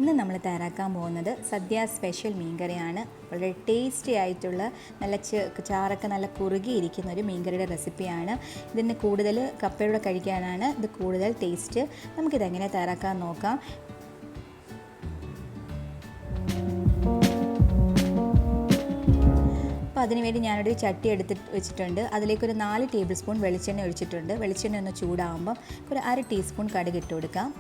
ഇന്ന് നമ്മൾ തയ്യാറാക്കാൻ പോകുന്നത് സദ്യ സ്പെഷ്യൽ മീൻകറിയാണ്. വളരെ ടേസ്റ്റി ആയിട്ടുള്ള നല്ല ചാറൊക്കെ നല്ല കുറുകിയിരിക്കുന്ന ഒരു മീൻകറിയുടെ റെസിപ്പിയാണ്. ഇതിന് കൂടുതൽ കപ്പയുടെ കഴിക്കാനാണ് ഇത് കൂടുതൽ ടേസ്റ്റ്. നമുക്കിതെങ്ങനെ തയ്യാറാക്കാൻ നോക്കാം. അപ്പോൾ അതിനുവേണ്ടി ഞാനൊരു ചട്ടി എടുത്ത് വെച്ചിട്ടുണ്ട്. അതിലേക്കൊരു 4 ടേബിൾ സ്പൂൺ വെളിച്ചെണ്ണ ഒഴിച്ചിട്ടുണ്ട്. വെളിച്ചെണ്ണ ഒന്ന് ചൂടാകുമ്പം ഒരു 1/2 ടീസ്പൂൺ കടുക് ഇട്ട് കൊടുക്കാം.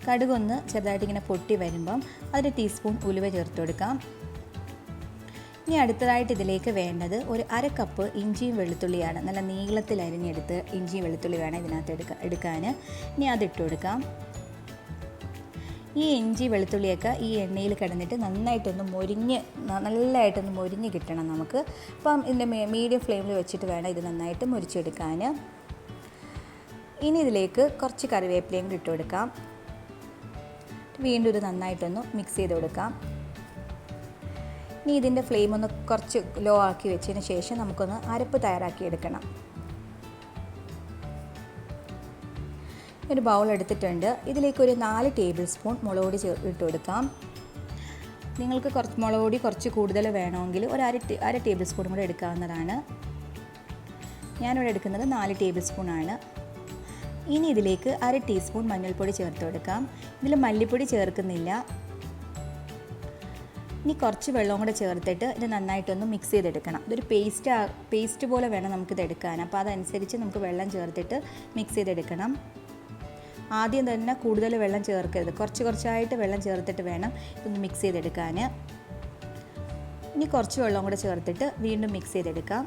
കടുകൊന്ന് ചെറുതായിട്ട് ഇങ്ങനെ പൊട്ടി വരുമ്പം 1 ടീസ്പൂൺ ഉലുവ ചേർത്ത് കൊടുക്കാം. ഇനി അടുത്തതായിട്ട് ഇതിലേക്ക് വേണ്ടത് ഒരു 1/2 കപ്പ് ഇഞ്ചിയും വെളുത്തുള്ളിയാണ്. നല്ല നീളത്തിൽ അരിഞ്ഞെടുത്ത് ഇഞ്ചിയും വെളുത്തുള്ളി വേണം ഇതിനകത്ത് എടുക്കാൻ. ഇനി അതിട്ട് കൊടുക്കാം. ഈ ഇഞ്ചി വെളുത്തുള്ളിയൊക്കെ ഈ എണ്ണയിൽ കിടന്നിട്ട് നല്ലതായിട്ടൊന്ന് മൊരിഞ്ഞ് കിട്ടണം നമുക്ക്. അപ്പം ഇതിൻ്റെ മീഡിയം ഫ്ലെയിമിൽ വെച്ചിട്ട് വേണം ഇത് നന്നായിട്ട് മുരിച്ചെടുക്കാൻ. ഇനി ഇതിലേക്ക് കുറച്ച് കറിവേപ്പിലയും കൂടി ഇട്ട് കൊടുക്കാം. വീണ്ടും ഇത് നന്നായിട്ടൊന്ന് മിക്സ് ചെയ്ത് കൊടുക്കാം. ഇനി ഇതിൻ്റെ ഫ്ലെയിം ഒന്ന് കുറച്ച് ലോ ആക്കി വെച്ചതിന് ശേഷം നമുക്കൊന്ന് അരപ്പ് തയ്യാറാക്കി എടുക്കണം. ഒരു ബൗൾ എടുത്തിട്ടുണ്ട്. ഇതിലേക്ക് ഒരു 4 ടേബിൾ സ്പൂൺ മുളക് പൊടി ഇട്ട് കൊടുക്കാം. നിങ്ങൾക്ക് മുളക് പൊടി കുറച്ച് കൂടുതൽ വേണമെങ്കിൽ ഒരു അര ടേബിൾ സ്പൂൺ കൂടെ എടുക്കാവുന്നതാണ്. ഞാനിവിടെ എടുക്കുന്നത് 4 ടേബിൾ സ്പൂണാണ്. ഇനി ഇതിലേക്ക് 1/2 ടീസ്പൂൺ മഞ്ഞൾപ്പൊടി ചേർത്ത് കൊടുക്കാം. ഇതിൽ മല്ലിപ്പൊടി ചേർക്കുന്നില്ല. ഇനി കുറച്ച് വെള്ളം കൂടെ ചേർത്തിട്ട് ഇത് നന്നായിട്ടൊന്ന് മിക്സ് ചെയ്തെടുക്കണം. ഇതൊരു പേസ്റ്റ് പോലെ വേണം നമുക്കിത് എടുക്കാൻ. അപ്പോൾ അതനുസരിച്ച് നമുക്ക് വെള്ളം ചേർത്തിട്ട് മിക്സ് ചെയ്തെടുക്കണം. ആദ്യം തന്നെ കൂടുതൽ വെള്ളം ചേർക്കരുത്. കുറച്ചായിട്ട് വെള്ളം ചേർത്തിട്ട് വേണം ഇതൊന്ന് മിക്സ് ചെയ്തെടുക്കാൻ. ഇനി കുറച്ച് വെള്ളം കൂടെ ചേർത്തിട്ട് വീണ്ടും മിക്സ് ചെയ്തെടുക്കാം.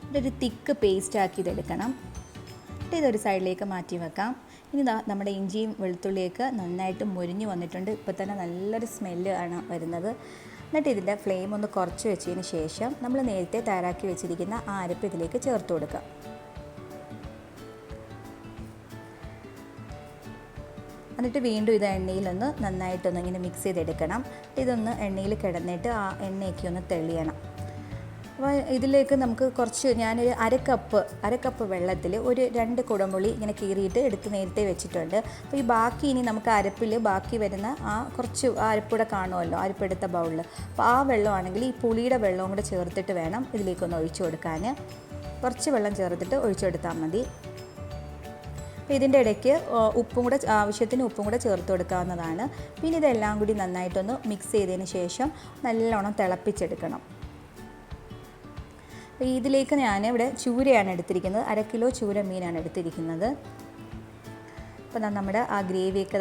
ഇതൊരു തിക്ക് പേസ്റ്റ് ആക്കി ഇതെടുക്കണം. ഇതൊരു സൈഡിലേക്ക് മാറ്റി വെക്കാം. ഇനി നമ്മുടെ ഇഞ്ചിയും വെളുത്തുള്ളിയൊക്കെ നന്നായിട്ട് മൊരിഞ്ഞ് വന്നിട്ടുണ്ട്. ഇപ്പോൾ തന്നെ നല്ലൊരു സ്മെല്ല് ആണ് വരുന്നത്. എന്നിട്ട് ഇതിൻ്റെ ഫ്ലെയിം ഒന്ന് കുറച്ച് വെച്ചതിന് ശേഷം നമ്മൾ നേരത്തെ തയ്യാറാക്കി വെച്ചിരിക്കുന്ന ആ അരപ്പ് ഇതിലേക്ക് ചേർത്ത് കൊടുക്കാം. എന്നിട്ട് വീണ്ടും ഇത് എണ്ണയിലൊന്ന് നന്നായിട്ടൊന്ന് ഇങ്ങനെ മിക്സ് ചെയ്തെടുക്കണം. ഇതൊന്ന് എണ്ണയിൽ കിടന്നിട്ട് ആ എണ്ണയൊക്കെ ഒന്ന് തെളിയണം. അപ്പോൾ ഇതിലേക്ക് നമുക്ക് ഞാനൊരു അര കപ്പ് വെള്ളത്തിൽ ഒരു 2 കുടംപുളി ഇങ്ങനെ കീറിയിട്ട് എടുത്ത് നേരത്തെ വെച്ചിട്ടുണ്ട്. അപ്പോൾ ഈ ബാക്കി ഇനി നമുക്ക് അരപ്പിൽ ബാക്കി വരുന്ന കുറച്ച് അരപ്പൂടെ കാണുമല്ലോ, അരപ്പെടുത്ത ബൗളിൽ. അപ്പോൾ ആ വെള്ളമാണെങ്കിൽ ഈ പുളിയുടെ വെള്ളവും കൂടെ ചേർത്തിട്ട് വേണം ഇതിലേക്കൊന്ന് ഒഴിച്ചു കൊടുക്കാൻ. കുറച്ച് വെള്ളം ചേർത്തിട്ട് ഒഴിച്ചെടുത്താൽ മതി. അപ്പോൾ ഇതിൻ്റെ ഇടയ്ക്ക് ആവശ്യത്തിന് ഉപ്പും കൂടെ ചേർത്ത് കൊടുക്കാവുന്നതാണ്. പിന്നെ ഇതെല്ലാം കൂടി നന്നായിട്ടൊന്ന് മിക്സ് ചെയ്തതിന് ശേഷം നല്ലോണം തിളപ്പിച്ചെടുക്കണം. അപ്പോൾ ഇതിലേക്ക് ഞാനിവിടെ ചൂരയാണ് എടുത്തിരിക്കുന്നത്. 1/2 കിലോ ചൂര മീനാണ് എടുത്തിരിക്കുന്നത്. അപ്പോൾ നമ്മുടെ ആ ഗ്രേവിയൊക്കെ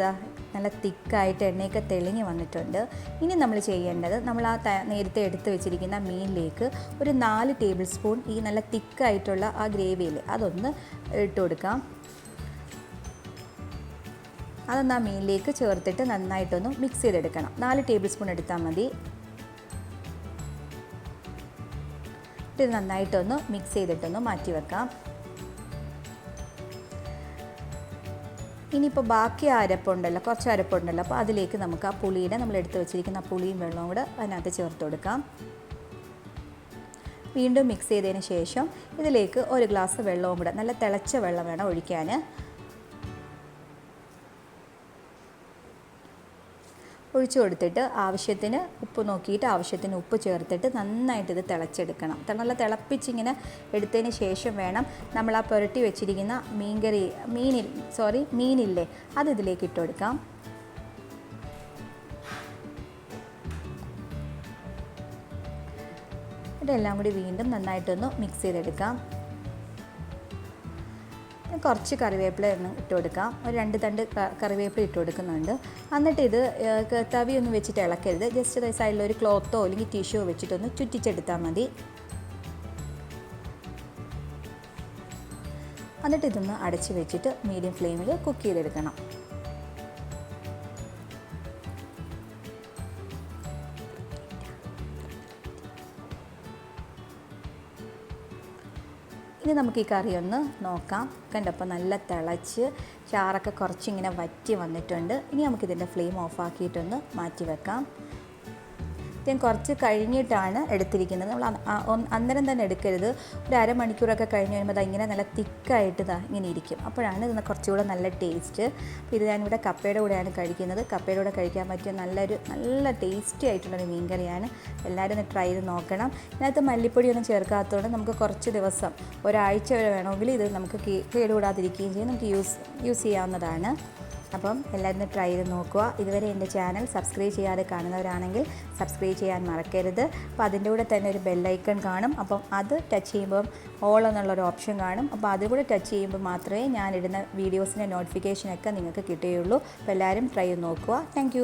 നല്ല തിക്കായിട്ട് എണ്ണയൊക്കെ തെളിഞ്ഞ് വന്നിട്ടുണ്ട്. ഇനി നമ്മൾ ചെയ്യേണ്ടത് നമ്മൾ നേരത്തെ എടുത്ത് വെച്ചിരിക്കുന്ന മീനിലേക്ക് ഒരു 4 ടേബിൾ സ്പൂൺ ഈ നല്ല തിക്കായിട്ടുള്ള ആ ഗ്രേവിയിൽ അതൊന്ന് ഇട്ട് കൊടുക്കാം. അതൊന്ന് ആ മീനിലേക്ക് ചേർത്തിട്ട് നന്നായിട്ടൊന്ന് മിക്സ് ചെയ്തെടുക്കണം. 4 ടേബിൾ സ്പൂൺ എടുത്താൽ മതി. ഇത് നന്നായിട്ടൊന്ന് മിക്സ് ചെയ്തിട്ടൊന്ന് മാറ്റി വെക്കാം. ഇനിയിപ്പോൾ ബാക്കി കുറച്ച് അരപ്പുണ്ടല്ലോ, അപ്പോൾ അതിലേക്ക് നമുക്ക് ആ പുളിയുടെ നമ്മൾ എടുത്ത് വെച്ചിരിക്കുന്ന പുളിയും വെള്ളവും കൂടെ അതിനകത്ത് ചേർത്ത് കൊടുക്കാം. വീണ്ടും മിക്സ് ചെയ്തതിന് ശേഷം ഇതിലേക്ക് 1 ഗ്ലാസ് വെള്ളവും കൂടെ, നല്ല തിളച്ച വെള്ളം വേണം ഒഴിക്കാൻ. ഒഴിച്ചു കൊടുത്തിട്ട് ആവശ്യത്തിന് ഉപ്പ് നോക്കിയിട്ട് ആവശ്യത്തിന് ഉപ്പ് ചേർത്തിട്ട് നന്നായിട്ട് ഇത് തിളച്ചെടുക്കണം. നല്ല തിളപ്പിച്ചിങ്ങനെ എടുത്തതിന് ശേഷം വേണം നമ്മൾ ആ പുരട്ടി വെച്ചിരിക്കുന്ന മീനില്ലേ അത് ഇതിലേക്ക് ഇട്ട് കൊടുക്കാം. ഇതെല്ലാം കൂടി വീണ്ടും നന്നായിട്ടൊന്ന് മിക്സ് ചെയ്തെടുക്കാം. കുറച്ച് കറിവേപ്പില ഇട്ട് കൊടുക്കാം. ഒരു 2 തണ്ട് കറിവേപ്പില ഇട്ട് കൊടുക്കുന്നുണ്ട്. എന്നിട്ട് ഇത് തവിയൊന്നും വെച്ചിട്ട് ഇളക്കരുത്. ജസ്റ്റ് സൈഡിലൊരു ക്ലോത്തോ അല്ലെങ്കിൽ ടിഷ്യോ വെച്ചിട്ടൊന്ന് ചുറ്റിച്ചെടുത്താൽ മതി. എന്നിട്ട് ഇതൊന്ന് അടച്ച് വെച്ചിട്ട് മീഡിയം ഫ്ലെയിമിൽ കുക്ക് ചെയ്തെടുക്കണം. ഇനി നമുക്ക് ഈ കറി ഒന്ന് നോക്കാം. കണ്ടപ്പോൾ നല്ല തിളച്ച് ചാറൊക്കെ കുറച്ചിങ്ങനെ വറ്റി വന്നിട്ടുണ്ട്. ഇനി നമുക്കിതിൻ്റെ ഫ്ലെയിം ഓഫാക്കിയിട്ടൊന്ന് മാറ്റി വെക്കാം. ഞാൻ കുറച്ച് കഴിഞ്ഞിട്ടാണ് എടുത്തിരിക്കുന്നത്. നമ്മൾ അന്നേരം തന്നെ എടുക്കരുത്. ഒരു അരമണിക്കൂറൊക്കെ കഴിഞ്ഞ് കഴിയുമ്പോൾ ഇങ്ങനെ നല്ല തിക്കായിട്ട് ഇങ്ങനെ ഇരിക്കും. അപ്പോഴാണ് ഇത് കുറച്ചുകൂടെ നല്ല ടേസ്റ്റ്. അപ്പോൾ ഇത് ഞാനിവിടെ കപ്പയുടെ കൂടെയാണ് കഴിക്കുന്നത്. കപ്പയുടെ കൂടെ കഴിക്കാൻ പറ്റിയ നല്ല ടേസ്റ്റി ആയിട്ടുള്ളൊരു മീൻ കറിയാണ്. എല്ലാവരും ഒന്ന് ട്രൈ ചെയ്ത് നോക്കണം. ഇതിനകത്ത് മല്ലിപ്പൊടിയൊന്നും ചേർക്കാത്തതുകൊണ്ട് നമുക്ക് കുറച്ച് ദിവസം, ഒരാഴ്ച വരെ വേണമെങ്കിൽ ഇത് നമുക്ക് കേടുകൂടാതിരിക്കുകയും ചെയ്യും. നമുക്ക് യൂസ് ചെയ്യാവുന്നതാണ്. അപ്പം എല്ലാവരും ട്രൈ ചെയ്ത് നോക്കുക. ഇതുവരെ എൻ്റെ ചാനൽ സബ്സ്ക്രൈബ് ചെയ്യാതെ കാണുന്നവരാണെങ്കിൽ സബ്സ്ക്രൈബ് ചെയ്യാൻ മറക്കരുത്. അപ്പോൾ അതിൻ്റെ കൂടെ തന്നെ ഒരു ബെല്ലൈക്കൺ കാണും. അപ്പം അത് ടച്ച് ചെയ്യുമ്പം ഓൾ എന്നുള്ളൊരു ഓപ്ഷൻ കാണും. അപ്പോൾ അതുകൂടെ ടച്ച് ചെയ്യുമ്പോൾ മാത്രമേ ഞാനിടുന്ന വീഡിയോസിൻ്റെ നോട്ടിഫിക്കേഷനൊക്കെ നിങ്ങൾക്ക് കിട്ടുകയുള്ളൂ. അപ്പോൾ എല്ലാവരും ട്രൈ ചെയ്ത് നോക്കുക. താങ്ക്